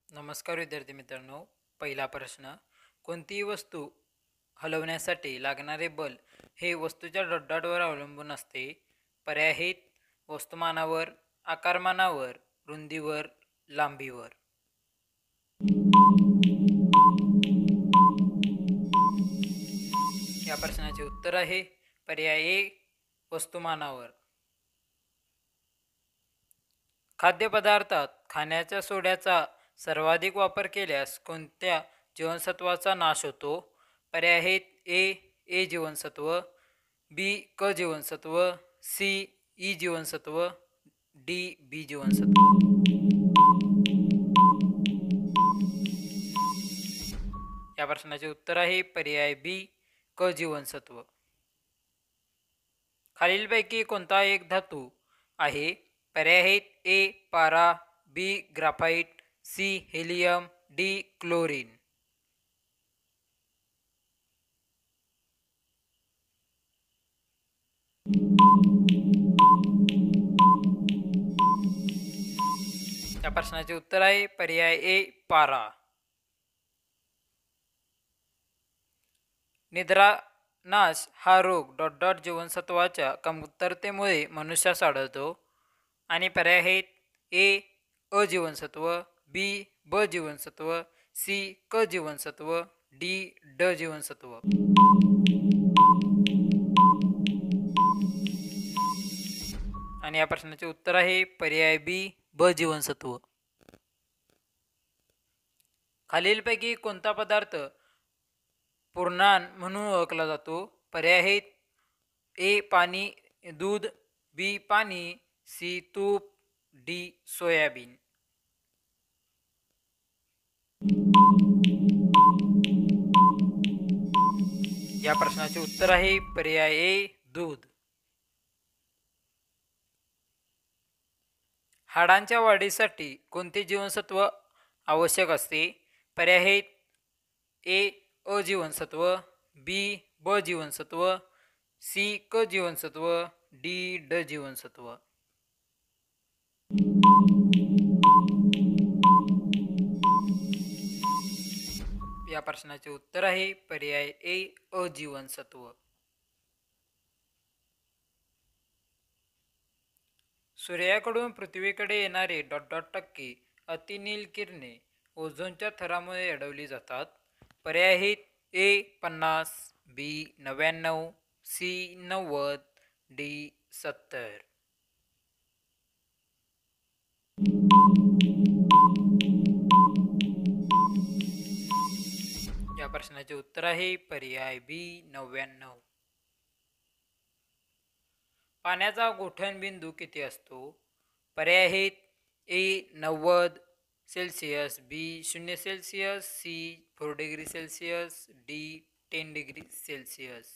नमस्कार विद्यार्थी मित्रांनो. पहिला प्रश्न, कोणतीही वस्तू हलवण्यासाठी लागणारे बल हे वस्तूच्या डॉटवर अवलंबून असते. पर्याय आहेत वस्तुमानावर, आकारमानावर, रुंदीवर, लांबीवर. या प्रश्नाचे उत्तर आहे पर्याय ए, वस्तुमानावर. खाद्यपदार्थात खाण्याच्या सोड्याचा सर्वाधिक वापर केल्यास कोणत्या जीवनसत्वाचा नाश होतो? पर्याय आहेत ए जीवनसत्व, बी क जीवनसत्व, सी ई जीवनसत्व, डी बी जीवनसत्व. या प्रश्नाचे उत्तर आहे पर्याय बी क जीवनसत्व. खालीलपैकी कोणता एक धातू आहे? पर्याय आहेत ए पारा, B graphite, C helium, D chlorine. या प्रश्नाचे उत्तर आहे पर्याय ए पारा. निद्रानाश हा रोग जीवनसत्वाच्या कमतरतेमुळे मनुष्यास आढळतो. आणि पर्याय आहेत ए अजीवनसत्व, बी ब जीवनसत्व, सी क जीवनसत्व, डी ड जीवनसत्व. आणि या प्रश्नाचे उत्तर आहे पर्याय बी ब जीवनसत्व. खालीलपैकी कोणता पदार्थ पूर्णान म्हणून ओळखला जातो? पर्याय आहेत ए पाणी, दूध, बी पाणी, सी तूप, डी सोयाबीन. या प्रश्नाचे उत्तर आहे पर्याय ए दूध. हाडांच्या वाढीसाठी कोणते जीवनसत्व आवश्यक असते? पर्याय आहेत ए अजीवनसत्व, बी ब जीवनसत्व, सी क जीवनसत्व, डी ड जीवनसत्व. या प्रश्नाचे उत्तर आहे पर्याय ए अजीवनसत्व. सूर्याकडून पृथ्वीकडे येणारे टक्के अतिनील किरणे ओझोनच्या थरामुळे अडवली जातात. पर्याय आहेत ए 50, बी 99, सी 90, डी 70. या प्रश्नाचे उत्तर आहे पर्याय बी 99. पाण्याचा गोठण बिंदू किती असतो? पर्याय आहेत A 90 Celsius, B 0 Celsius, C 4 degree Celsius, D 10 degree Celsius.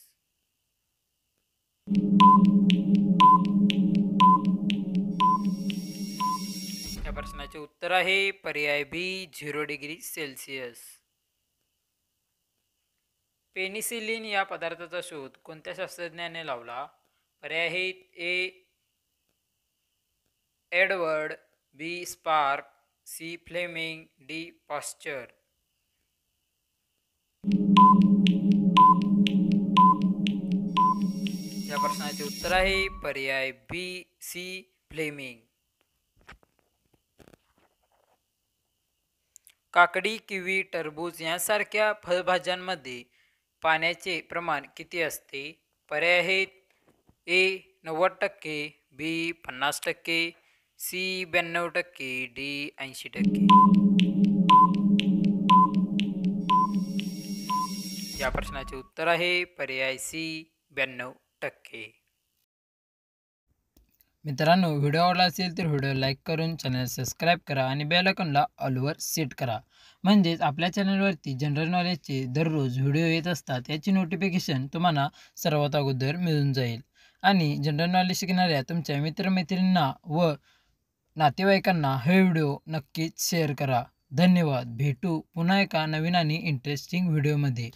या प्रश्नाचे उत्तर आहे पर्याय बी 0 डिग्री सेल्सिअस. पेनिसिलिन या पदार्थाचा शोध कोणत्या शास्त्रज्ञाने लावला? पर्याय आहेत A Edward, B spark, C Fleming, D Pasteur. या प्रश्नाचे उत्तर आहे पर्याय बी सी फ्लेमिंग. काकडी, किवी, टरबूज यांसारख्या फळभाज्यांमध्ये पाण्याचे प्रमाण किती असते? पर्याय आहेत ए 90%, बी 50%, सी 92%, डी 80%. या प्रश्नाचे उत्तर आहे पर्याय सी 92%. मित्रांनो, व्हिडिओ आवडला असेल तर व्हिडिओ लाईक करून चॅनल सबस्क्राईब करा आणि बेल आयकॉनला ऑलवर सेट करा. म्हणजेच आपल्या चॅनलवरती जनरल नॉलेजचे दररोज व्हिडिओ येत असतात याची नोटिफिकेशन तुम्हाला सर्वात अगोदर मिळून जाईल. आणि जनरल नॉलेज शिकणाऱ्या तुमच्या मित्रमैत्रिणींना व नातेवाईकांना हे व्हिडिओ नक्कीच शेअर करा. धन्यवाद. भेटू पुन्हा एका नवीन आणि इंटरेस्टिंग व्हिडिओमध्ये.